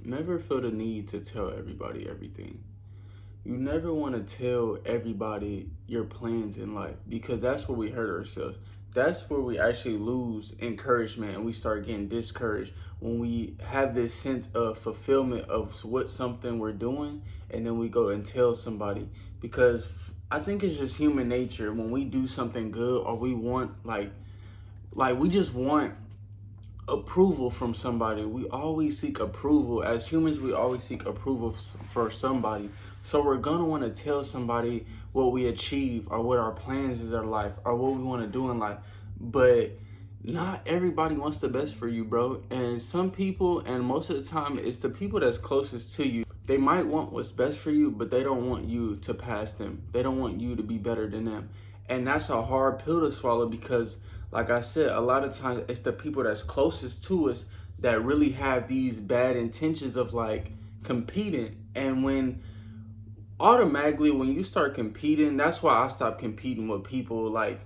Never feel the need to tell everybody everything. You never want to tell everybody your plans in life because that's where we hurt ourselves. That's where we actually lose encouragement and we start getting discouraged when we have this sense of fulfillment of what something we're doing and then we go and tell somebody because I think it's just human nature when we do something good or we want like we just want approval from somebody. We always seek approval. As humans, we always seek approval for somebody. So we're gonna want to tell somebody what we achieve or what our plans is in life or what we want to do in life. But not everybody wants the best for you, bro. And some people, and most of the time, it's the people that's closest to you. They might want what's best for you, but they don't want you to pass them. They don't want you to be better than them. And that's a hard pill to swallow because like I said, a lot of times it's the people that's closest to us that really have these bad intentions of like competing. And when automatically when you start competing, that's why I stopped competing with people like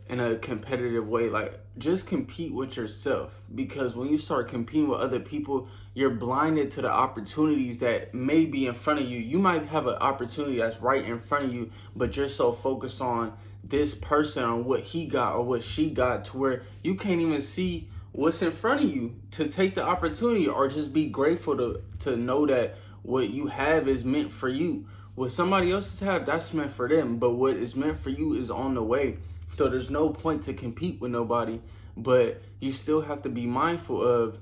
in a competitive way. Like just compete with yourself because when you start competing with other people, you're blinded to the opportunities that may be in front of you. You might have an opportunity that's right in front of you, but you're so focused on this person on what he got or what she got to where you can't even see what's in front of you to take the opportunity or just be grateful to know that what you have is meant for you. What somebody else have, that's meant for them, but what is meant for you is on the way. So there's no point to compete with nobody, but you still have to be mindful of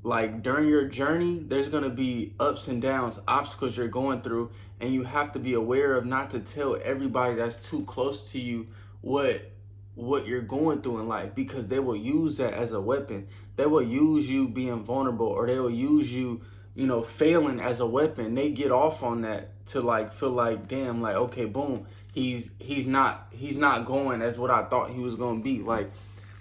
like during your journey, there's gonna be ups and downs, obstacles you're going through, and you have to be aware of not to tell everybody that's too close to you what you're going through in life because they will use that as a weapon. They will use you being vulnerable or they will use you, failing as a weapon. They get off on that to like feel like, damn, like okay, boom, he's not going as what I thought he was gonna be. Like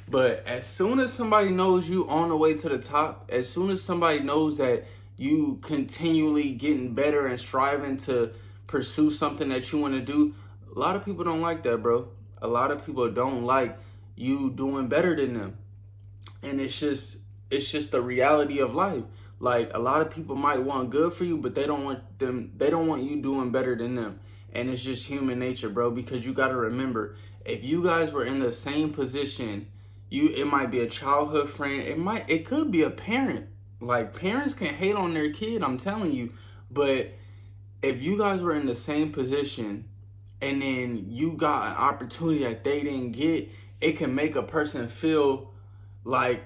but as soon as somebody knows you on the way to the top, as soon as somebody knows that you continually getting better and striving to pursue something that you want to do, a lot of people don't like that, bro. A lot of people don't like you doing better than them. And it's just the reality of life. Like a lot of people might want good for you, but they don't want you doing better than them. And it's just human nature, bro, because you got to remember if you guys were in the same position, it might be a childhood friend, it could be a parent. Like parents can hate on their kid, I'm telling you. But if you guys were in the same position and then you got an opportunity that they didn't get, it can make a person feel like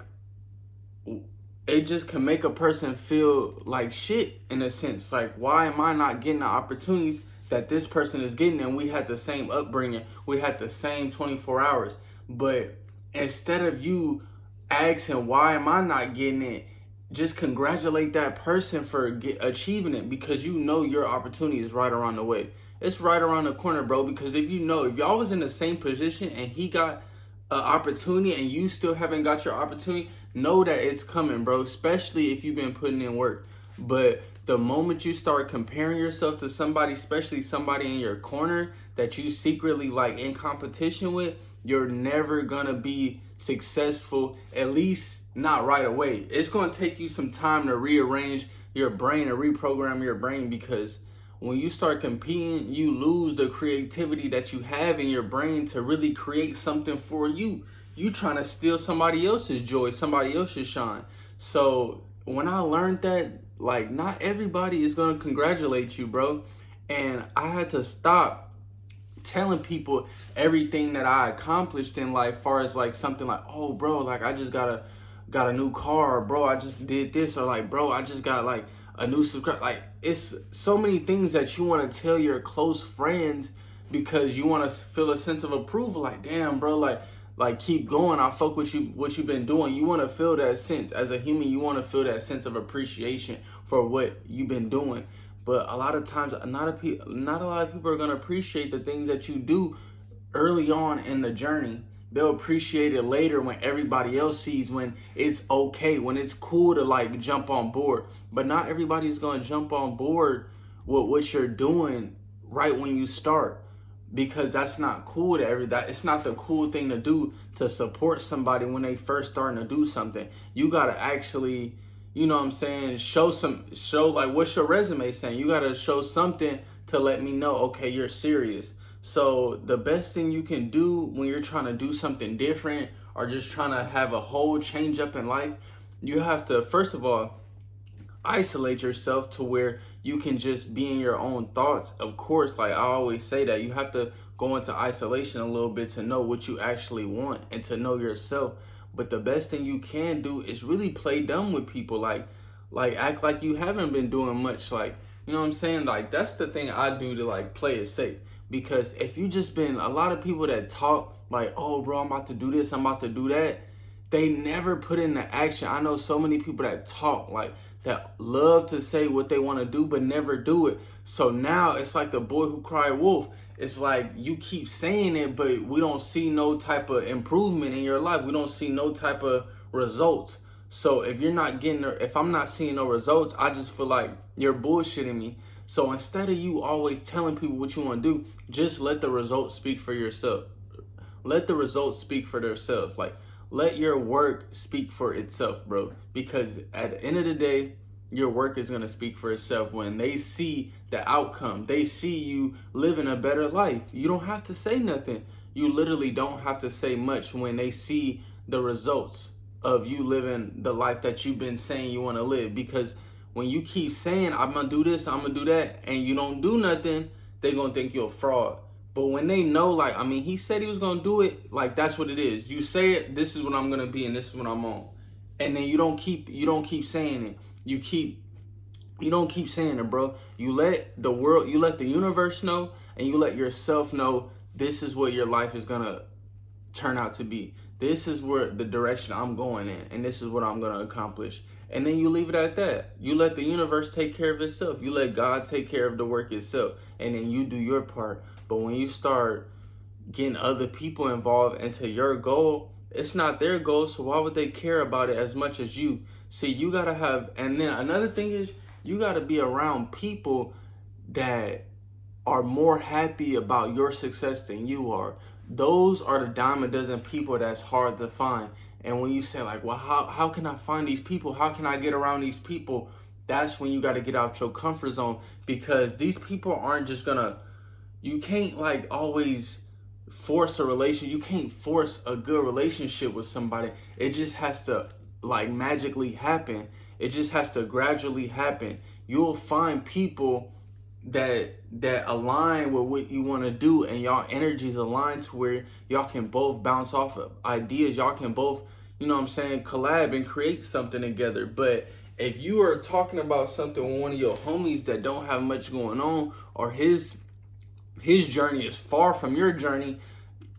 it just can make a person feel like shit in a sense. Like, why am I not getting the opportunities that this person is getting? And we had the same upbringing, we had the same 24 hours. But instead of you asking, why am I not getting it? Just congratulate that person for achieving it because you know your opportunity is right around the way. It's right around the corner, bro. Because if y'all was in the same position and he got an opportunity and you still haven't got your opportunity, know that it's coming, bro. Especially if you've been putting in work. But the moment you start comparing yourself to somebody, especially somebody in your corner that you secretly like in competition with, you're never gonna be successful, at least not right away. It's gonna take you some time to rearrange your brain and reprogram your brain because when you start competing, you lose the creativity that you have in your brain to really create something for you. You trying to steal somebody else's joy, somebody else's shine. So when I learned that, like, not everybody is gonna congratulate you, bro. And I had to stop telling people everything that I accomplished in life, far as like something like, oh bro, like I just got a new car, or, bro, I just did this, or like, bro, I just got like a new subscribe. Like it's so many things that you want to tell your close friends because you want to feel a sense of approval. Like, damn, bro, like keep going. I fuck with you, what you've been doing. You want to feel that sense as a human. You want to feel that sense of appreciation for what you've been doing. But a lot of times, not a lot of people are gonna appreciate the things that you do early on in the journey. They'll appreciate it later when everybody else sees, when it's okay, when it's cool to like jump on board. But not everybody's gonna jump on board with what you're doing right when you start, because that's not cool to everybody. It's not the cool thing to do to support somebody when they first starting to do something. You gotta actually you know what I'm saying, show like what's your resume saying? You gotta show something to let me know, okay, you're serious. So the best thing you can do when you're trying to do something different or just trying to have a whole change up in life, you have to first of all isolate yourself to where you can just be in your own thoughts. Of course, like I always say, that you have to go into isolation a little bit to know what you actually want and to know yourself. But the best thing you can do is really play dumb with people, like act like you haven't been doing much, like, you know what I'm saying? Like that's the thing I do to like play it safe. Because if you just been a lot of people that talk like, oh bro, I'm about to do this, I'm about to do that, they never put into action. I know so many people that talk like that, love to say what they want to do but never do it. So now it's like the boy who cried wolf. It's like you keep saying it but we don't see no type of improvement in your life. We don't see no type of results. So if I'm not seeing no results, I just feel like you're bullshitting me. So instead of you always telling people what you want to do, just let the results speak for yourself. Let the results speak for themselves. Like, let your work speak for itself, bro. Because at the end of the day, your work is gonna speak for itself when they see the outcome. They see you living a better life. You don't have to say nothing. You literally don't have to say much when they see the results of you living the life that you've been saying you want to live. Because when you keep saying I'm gonna do this, I'm gonna do that, and you don't do nothing, they gonna think you're a fraud. But when they know, like, I mean, he said he was gonna do it, like that's what it is. You say it, this is what I'm gonna be, and this is what I'm on, and then you don't keep saying it. You don't keep saying it, bro. You let the world, you let the universe know, and you let yourself know this is what your life is gonna turn out to be. This is where the direction I'm going in, and this is what I'm gonna accomplish. And then you leave it at that. You let the universe take care of itself. You let God take care of the work itself, and then you do your part. But when you start getting other people involved into your goal, it's not their goal, so why would they care about it as much as you? See, you gotta have, and then another thing is, you gotta be around people that are more happy about your success than you are. Those are the dime a dozen people that's hard to find. And when you say like, well, how can I find these people? How can I get around these people? That's when you got to get out your comfort zone, because these people aren't just gonna, you can't like always force a relation. You can't force a good relationship with somebody. It just has to like magically happen. It just has to gradually happen. You'll find people that align with what you want to do, and y'all energies align to where y'all can both bounce off of ideas. Y'all can both, you know what I'm saying, collab and create something together. But if you are talking about something with one of your homies that don't have much going on, or his journey is far from your journey,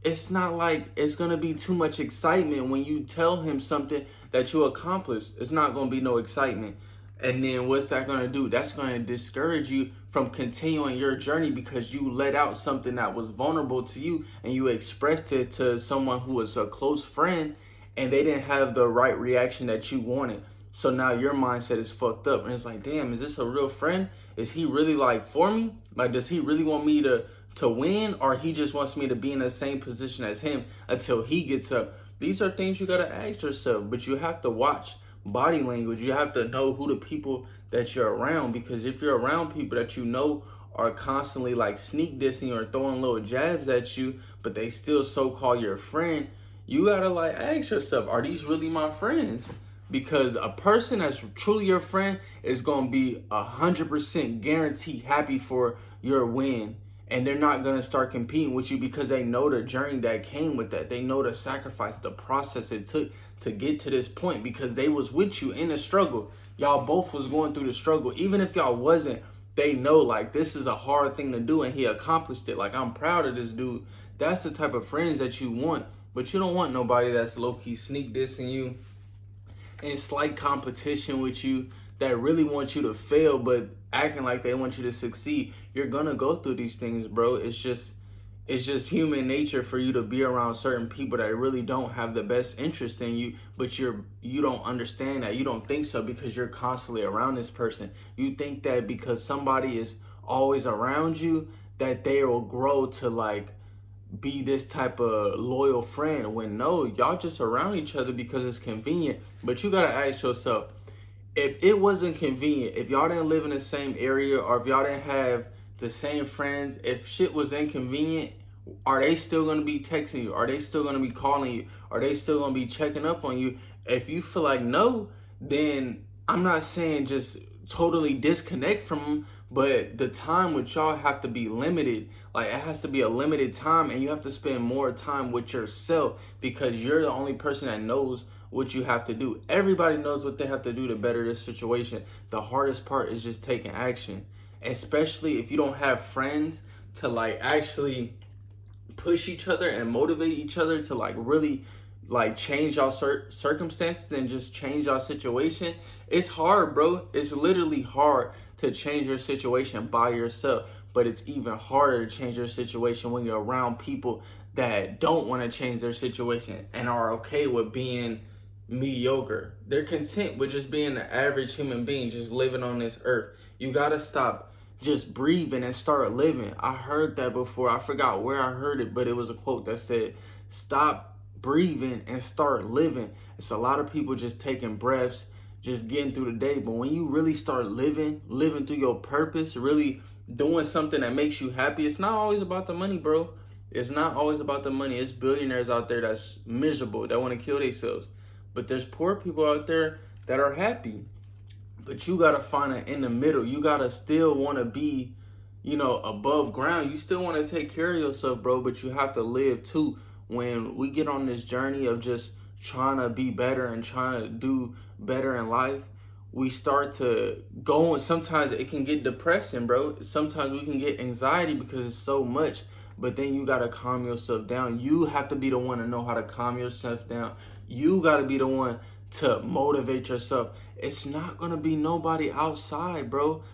it's not like it's gonna be too much excitement when you tell him something that you accomplished. It's not gonna be no excitement. And then what's that gonna do? That's gonna discourage you from continuing your journey, because you let out something that was vulnerable to you and you expressed it to someone who was a close friend, and they didn't have the right reaction that you wanted. So now your mindset is fucked up, and it's like, damn, is this a real friend? Is he really like for me? Like, does he really want me to win, or he just wants me to be in the same position as him until he gets up? These are things you gotta ask yourself, but you have to watch body language. You have to know who the people that you're around, because if you're around people that you know are constantly like sneak dissing or throwing little jabs at you, but they still so call your friend, you gotta like ask yourself, are these really my friends? Because a person that's truly your friend is gonna be 100% guaranteed happy for your win, and they're not gonna start competing with you because they know the journey that came with that. They know the sacrifice, the process it took to get to this point, because they was with you in the struggle. Y'all both was going through the struggle. Even if y'all wasn't, they know like this is a hard thing to do and he accomplished it. Like, I'm proud of this dude. That's the type of friends that you want. But you don't want nobody that's low-key sneak dissing you in slight competition with you, that really want you to fail but acting like they want you to succeed. You're gonna go through these things, bro. It's just human nature for you to be around certain people that really don't have the best interest in you, but you don't understand that. You don't think so because you're constantly around this person. You think that because somebody is always around you that they will grow to like be this type of loyal friend, when no, y'all just around each other because it's convenient. But you gotta ask yourself, if it wasn't convenient, if y'all didn't live in the same area, or if y'all didn't have the same friends, if shit was inconvenient, are they still gonna be texting you? Are they still gonna be calling you? Are they still gonna be checking up on you? If you feel like no, then I'm not saying just totally disconnect from them, but the time with y'all have to be limited. Like, it has to be a limited time, and you have to spend more time with yourself, because you're the only person that knows what you have to do. Everybody knows what they have to do to better this situation. The hardest part is just taking action, especially if you don't have friends to like actually push each other and motivate each other to like really like change y'all circumstances and just change y'all situation. It's hard, bro. It's literally hard to change your situation by yourself, but it's even harder to change your situation when you're around people that don't want to change their situation and are okay with being mediocre. They're content with just being an average human being, just living on this earth. You gotta stop just breathing and start living. I heard that before. I forgot where I heard it, but it was a quote that said, stop breathing and start living. It's a lot of people just taking breaths, just getting through the day. But when you really start living through your purpose, really doing something that makes you happy, it's not always about the money, bro. It's not always about the money. It's billionaires out there that's miserable, that want to kill themselves. But there's poor people out there that are happy. But you gotta find it in the middle. You gotta still wanna be, above ground. You still wanna take care of yourself, bro, but you have to live too. When we get on this journey of just trying to be better and trying to do better in life, we start to go, and sometimes it can get depressing, bro. Sometimes we can get anxiety because it's so much. But then you gotta calm yourself down. You have to be the one to know how to calm yourself down. You gotta be the one to motivate yourself. It's not gonna be nobody outside, bro.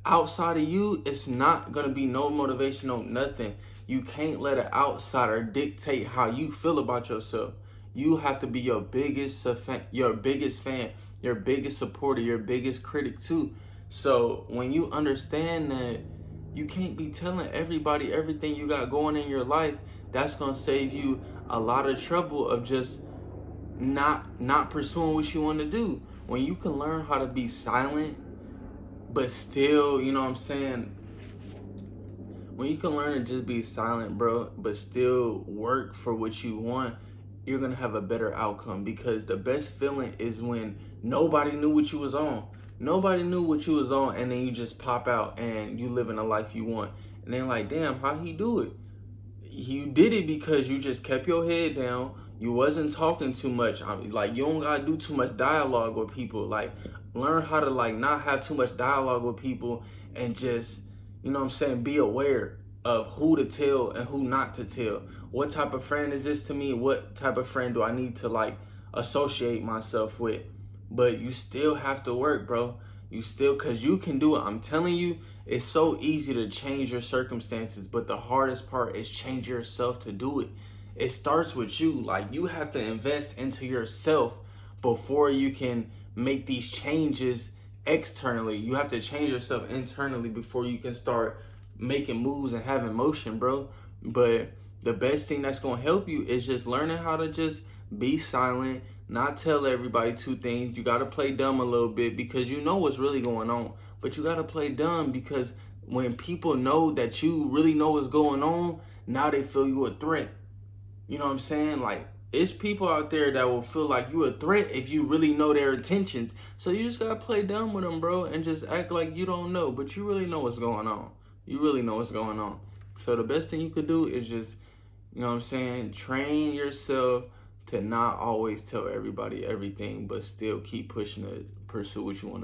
Outside of you, it's not gonna be no motivation, no nothing. You can't let an outsider dictate how you feel about yourself. You have to be your biggest fan, your biggest supporter, your biggest critic too. So when you understand that you can't be telling everybody everything you got going in your life, that's gonna save you a lot of trouble of just not pursuing what you want to do. When you can learn how to be silent but still, you know what I'm saying, when you can learn to just be silent, bro, but still work for what you want, you're gonna have a better outcome. Because the best feeling is when nobody knew what you was on. Nobody knew what you was on, and then you just pop out and you living a life you want. And then like, damn, how he do it? You did it because you just kept your head down. You wasn't talking too much. I mean, like, you don't gotta do too much dialogue with people. Like, learn how to like not have too much dialogue with people, and just, be aware of who to tell and who not to tell. What type of friend is this to me? What type of friend do I need to like associate myself with? But you still have to work, bro. You still, cause you can do it. I'm telling you, it's so easy to change your circumstances, but the hardest part is change yourself to do it. It starts with you. Like, you have to invest into yourself before you can make these changes externally. You have to change yourself internally before you can start making moves and having motion, bro. But the best thing that's gonna help you is just learning how to just be silent, not tell everybody two things. You gotta play dumb a little bit because you know what's really going on. But you gotta play dumb because when people know that you really know what's going on, now they feel you a threat. You know what I'm saying? Like, it's people out there that will feel like you a threat if you really know their intentions. So you just gotta play dumb with them, bro, and just act like you don't know, but you really know what's going on. You really know what's going on. So the best thing you could do is just, train yourself to not always tell everybody everything, but still keep pushing to pursue what you want to do.